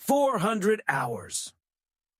400 hours.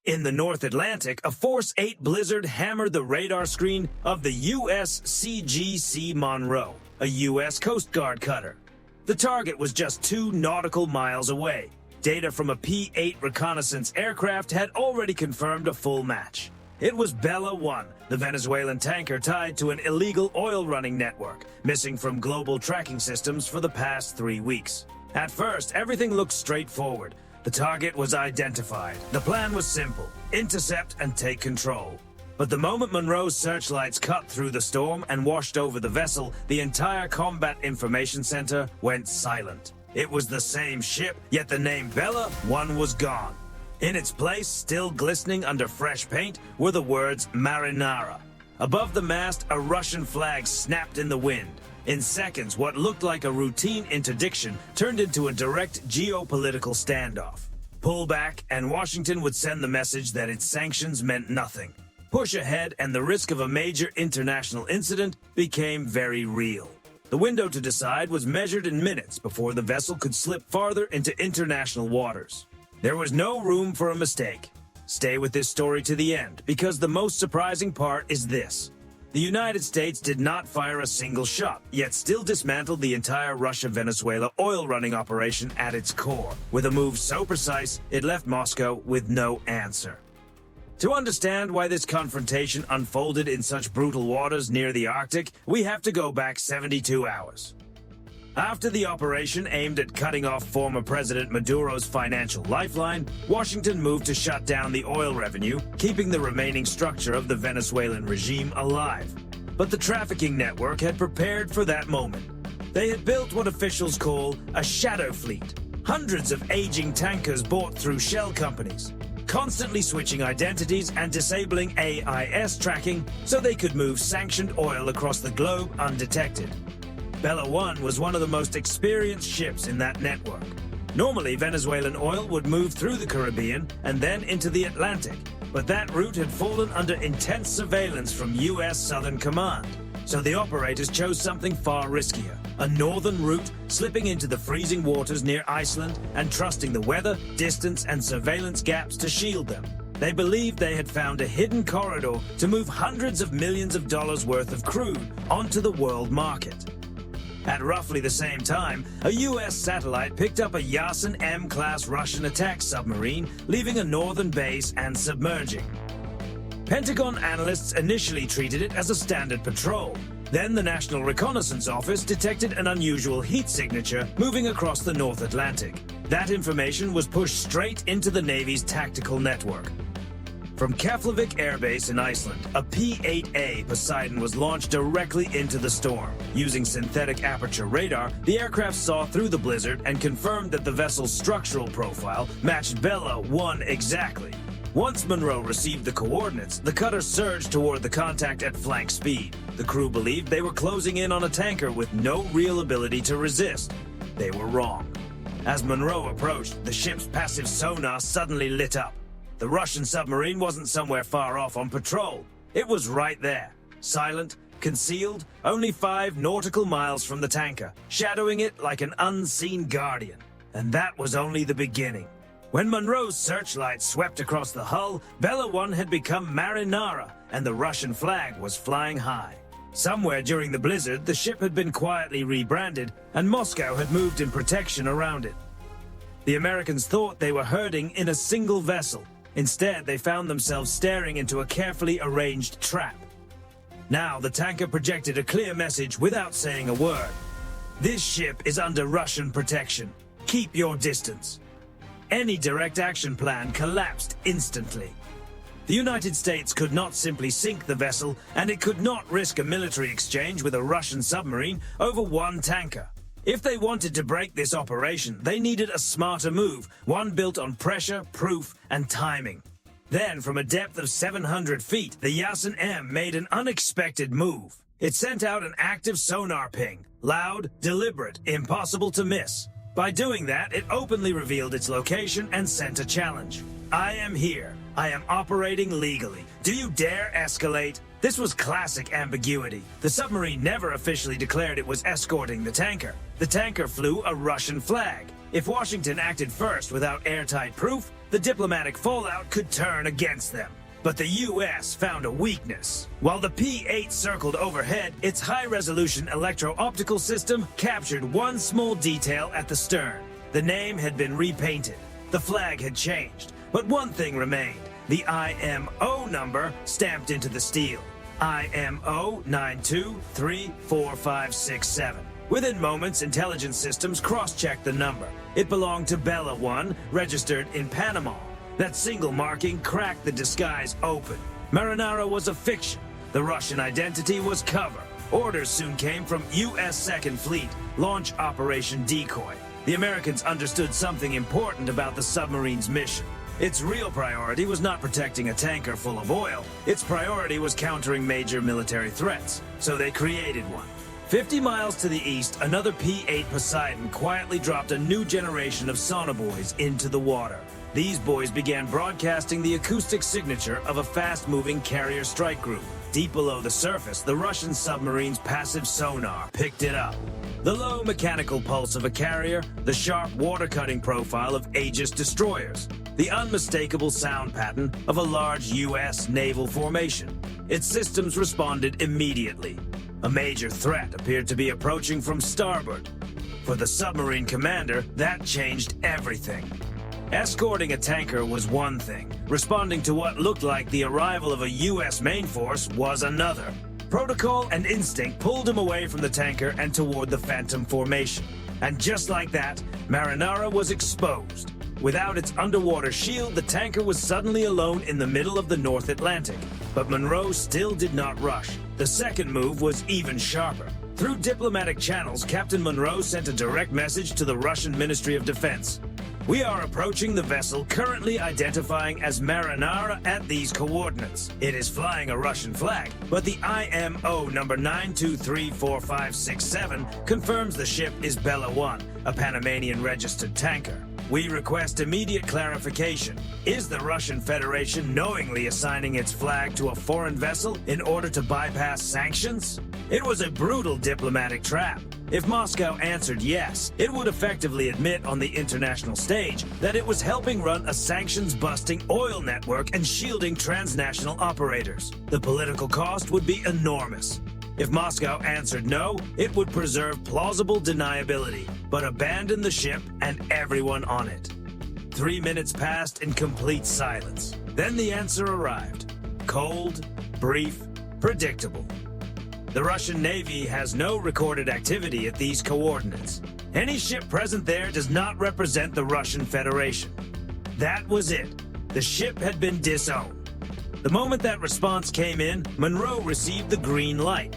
In the North Atlantic, a Force 8 blizzard hammered the radar screen of the USCGC Monroe, a U.S. Coast Guard cutter. The target was just 2 nautical miles away. Data from a P-8 reconnaissance aircraft had already confirmed a full match. It was Bella 1, the Venezuelan tanker tied to an illegal oil-running network, missing from global tracking systems for the past 3 weeks. At first, everything looked straightforward. The target was identified. The plan was simple: intercept and take control. But the moment Monroe's searchlights cut through the storm and washed over the vessel, the entire Combat Information Center went silent. It was the same ship, yet the name Bella 1 was gone. In its place, still glistening under fresh paint, were the words Marinara. Above the mast, a Russian flag snapped in the wind. In seconds, what looked like a routine interdiction turned into a direct geopolitical standoff. Pull back, and Washington would send the message that its sanctions meant nothing. Push ahead, and the risk of a major international incident became very real. The window to decide was measured in minutes before the vessel could slip farther into international waters. There was no room for a mistake. Stay with this story to the end, because the most surprising part is this. The United States did not fire a single shot, yet still dismantled the entire Russia-Venezuela oil-running operation at its core, with a move so precise it left Moscow with no answer. To understand why this confrontation unfolded in such brutal waters near the Arctic, we have to go back 72 hours. After the operation aimed at cutting off former President Maduro's financial lifeline, Washington moved to shut down the oil revenue, keeping the remaining structure of the Venezuelan regime alive. But the trafficking network had prepared for that moment. They had built what officials call a shadow fleet, hundreds of aging tankers bought through shell companies, constantly switching identities and disabling AIS tracking so they could move sanctioned oil across the globe undetected. Bella 1 was one of the most experienced ships in that network. Normally, Venezuelan oil would move through the Caribbean and then into the Atlantic, but that route had fallen under intense surveillance from U.S. Southern Command, so the operators chose something far riskier, a northern route slipping into the freezing waters near Iceland and trusting the weather, distance, and surveillance gaps to shield them. They believed they had found a hidden corridor to move hundreds of millions of dollars worth of crude onto the world market. At roughly the same time, a U.S. satellite picked up a Yasin M-class Russian attack submarine, leaving a northern base and submerging. Pentagon analysts initially treated it as a standard patrol. Then the National Reconnaissance Office detected an unusual heat signature moving across the North Atlantic. That information was pushed straight into the Navy's tactical network. From Keflavik Air Base in Iceland, a P-8A Poseidon was launched directly into the storm. Using synthetic aperture radar, the aircraft saw through the blizzard and confirmed that the vessel's structural profile matched Bella 1 exactly. Once Monroe received the coordinates, the cutter surged toward the contact at flank speed. The crew believed they were closing in on a tanker with no real ability to resist. They were wrong. As Monroe approached, the ship's passive sonar suddenly lit up. The Russian submarine wasn't somewhere far off on patrol. It was right there, silent, concealed, only 5 nautical miles from the tanker, shadowing it like an unseen guardian. And that was only the beginning. When Monroe's searchlight swept across the hull, Bella 1 had become Marinara, and the Russian flag was flying high. Somewhere during the blizzard, the ship had been quietly rebranded, and Moscow had moved in protection around it. The Americans thought they were herding in a single vessel. Instead, they found themselves staring into a carefully arranged trap. Now, the tanker projected a clear message without saying a word. This ship is under Russian protection. Keep your distance. Any direct action plan collapsed instantly. The United States could not simply sink the vessel, and it could not risk a military exchange with a Russian submarine over one tanker. If they wanted to break this operation, they needed a smarter move, one built on pressure, proof, and timing. Then, from a depth of 700 feet, the Yasin M made an unexpected move. It sent out an active sonar ping, loud, deliberate, impossible to miss. By doing that, it openly revealed its location and sent a challenge. I am here. I am operating legally. Do you dare escalate? This was classic ambiguity. The submarine never officially declared it was escorting the tanker. The tanker flew a Russian flag. If Washington acted first without airtight proof, the diplomatic fallout could turn against them. But the U.S. found a weakness. While the P-8 circled overhead, its high-resolution electro-optical system captured one small detail at the stern. The name had been repainted. The flag had changed. But one thing remained: the IMO number stamped into the steel. IMO 923457. Within moments, intelligence systems cross-checked the number. It belonged to Bella 1, registered in Panama. That single marking cracked the disguise open. Marinara was a fiction. The Russian identity was cover. Orders soon came from U.S. Second Fleet, launch Operation Decoy. The Americans understood something important about the submarine's mission. Its real priority was not protecting a tanker full of oil. Its priority was countering major military threats. So they created one. 50 miles to the east, another P-8 Poseidon quietly dropped a new generation of sonobuoys into the water. These buoys began broadcasting the acoustic signature of a fast-moving carrier strike group. Deep below the surface, the Russian submarine's passive sonar picked it up. The low mechanical pulse of a carrier, the sharp water-cutting profile of Aegis destroyers, the unmistakable sound pattern of a large U.S. naval formation. Its systems responded immediately. A major threat appeared to be approaching from starboard. For the submarine commander, that changed everything. Escorting a tanker was one thing. Responding to what looked like the arrival of a U.S. main force was another. Protocol and instinct pulled him away from the tanker and toward the Phantom formation. And just like that, Marinara was exposed. Without its underwater shield, the tanker was suddenly alone in the middle of the North Atlantic. But Monroe still did not rush. The second move was even sharper. Through diplomatic channels, Captain Monroe sent a direct message to the Russian Ministry of Defense. We are approaching the vessel currently identifying as Marinara at these coordinates. It is flying a Russian flag, but the IMO number 923457 confirms the ship is Bella 1, a Panamanian-registered tanker. We request immediate clarification. Is the Russian Federation knowingly assigning its flag to a foreign vessel in order to bypass sanctions? It was a brutal diplomatic trap. If Moscow answered yes, it would effectively admit on the international stage that it was helping run a sanctions-busting oil network and shielding transnational operators. The political cost would be enormous. If Moscow answered no, it would preserve plausible deniability, but abandon the ship and everyone on it. 3 minutes passed in complete silence. Then the answer arrived. Cold, brief, predictable. The Russian Navy has no recorded activity at these coordinates. Any ship present there does not represent the Russian Federation. That was it. The ship had been disowned. The moment that response came in, Monroe received the green light.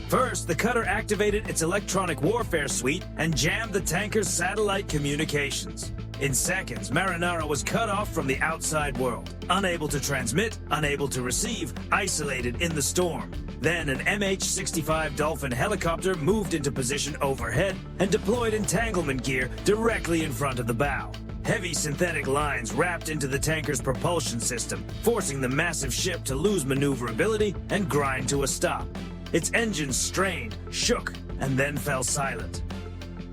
First, the cutter activated its electronic warfare suite and jammed the tanker's satellite communications. In seconds, Marinara was cut off from the outside world, unable to transmit, unable to receive, isolated in the storm. Then an MH-65 Dolphin helicopter moved into position overhead and deployed entanglement gear directly in front of the bow. Heavy synthetic lines wrapped into the tanker's propulsion system, forcing the massive ship to lose maneuverability and grind to a stop. Its engines strained, shook, and then fell silent.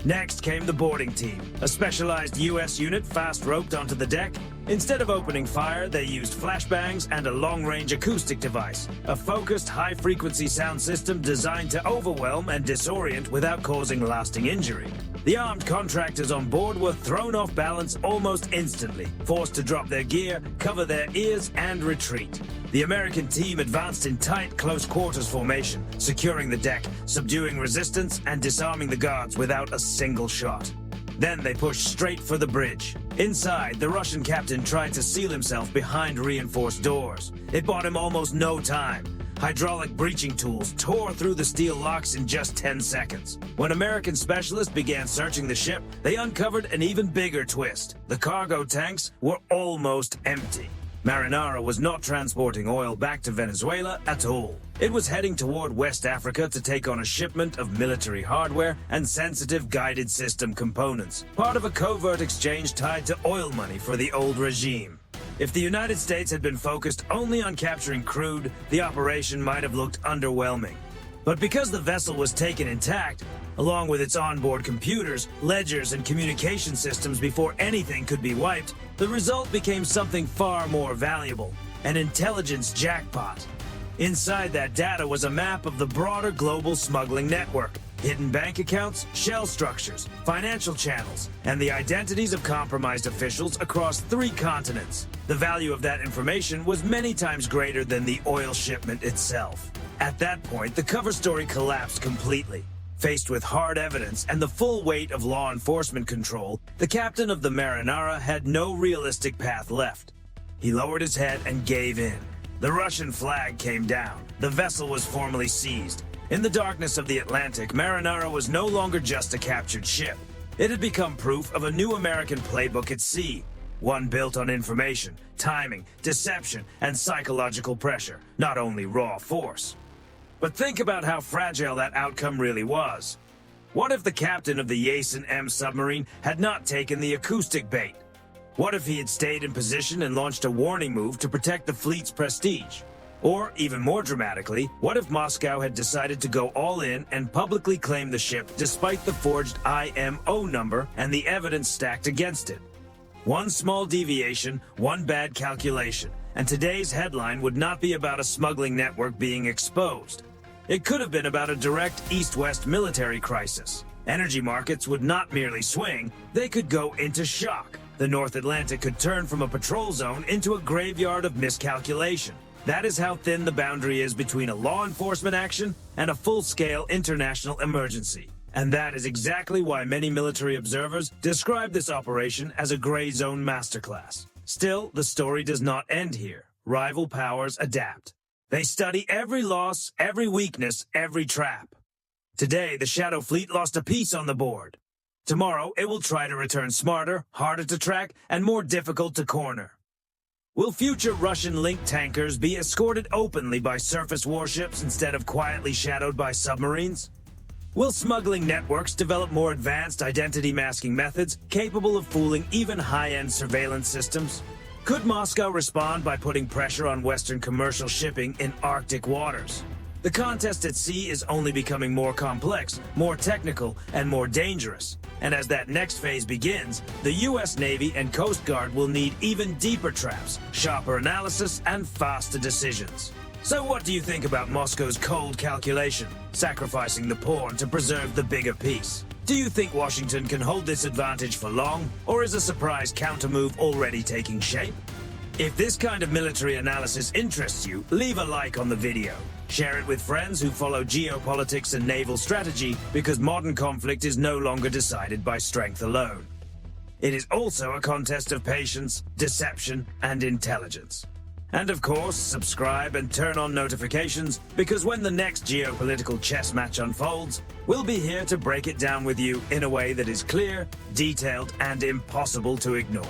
Next came the boarding team, a specialized U.S. unit fast-roped onto the deck. Instead of opening fire, they used flashbangs and a long-range acoustic device, a focused high-frequency sound system designed to overwhelm and disorient without causing lasting injury. The armed contractors on board were thrown off balance almost instantly, forced to drop their gear, cover their ears, and retreat. The American team advanced in tight, close-quarters formation, securing the deck, subduing resistance, and disarming the guards without a single shot. Then they pushed straight for the bridge. Inside, the Russian captain tried to seal himself behind reinforced doors. It bought him almost no time. Hydraulic breaching tools tore through the steel locks in just 10 seconds. When American specialists began searching the ship, they uncovered an even bigger twist. The cargo tanks were almost empty. Marinara was not transporting oil back to Venezuela at all. It was heading toward West Africa to take on a shipment of military hardware and sensitive guided system components, part of a covert exchange tied to oil money for the old regime. If the United States had been focused only on capturing crude, the operation might have looked underwhelming. But because the vessel was taken intact, along with its onboard computers, ledgers, and communication systems before anything could be wiped, the result became something far more valuable, an intelligence jackpot. Inside that data was a map of the broader global smuggling network, hidden bank accounts, shell structures, financial channels, and the identities of compromised officials across 3 continents. The value of that information was many times greater than the oil shipment itself. At that point, the cover story collapsed completely. Faced with hard evidence and the full weight of law enforcement control, the captain of the Marinara had no realistic path left. He lowered his head and gave in. The Russian flag came down. The vessel was formally seized. In the darkness of the Atlantic, Marinara was no longer just a captured ship. It had become proof of a new American playbook at sea, one built on information, timing, deception, and psychological pressure, not only raw force. But think about how fragile that outcome really was. What if the captain of the Yasin M submarine had not taken the acoustic bait? What if he had stayed in position and launched a warning move to protect the fleet's prestige? Or, even more dramatically, what if Moscow had decided to go all in and publicly claim the ship despite the forged IMO number and the evidence stacked against it? One small deviation, one bad calculation, and today's headline would not be about a smuggling network being exposed. It could have been about a direct East-West military crisis. Energy markets would not merely swing, they could go into shock. The North Atlantic could turn from a patrol zone into a graveyard of miscalculation. That is how thin the boundary is between a law enforcement action and a full-scale international emergency. And that is exactly why many military observers describe this operation as a gray zone masterclass. Still, the story does not end here. Rival powers adapt. They study every loss, every weakness, every trap. Today, the Shadow Fleet lost a piece on the board. Tomorrow, it will try to return smarter, harder to track, and more difficult to corner. Will future Russian-linked tankers be escorted openly by surface warships instead of quietly shadowed by submarines? Will smuggling networks develop more advanced identity-masking methods capable of fooling even high-end surveillance systems? Could Moscow respond by putting pressure on Western commercial shipping in Arctic waters? The contest at sea is only becoming more complex, more technical, and more dangerous. And as that next phase begins, the U.S. Navy and Coast Guard will need even deeper traps, sharper analysis, and faster decisions. So what do you think about Moscow's cold calculation, sacrificing the pawn to preserve the bigger piece? Do you think Washington can hold this advantage for long, or is a surprise countermove already taking shape? If this kind of military analysis interests you, leave a like on the video. Share it with friends who follow geopolitics and naval strategy, because modern conflict is no longer decided by strength alone. It is also a contest of patience, deception, and intelligence. And of course, subscribe and turn on notifications, because when the next geopolitical chess match unfolds, we'll be here to break it down with you in a way that is clear, detailed, and impossible to ignore.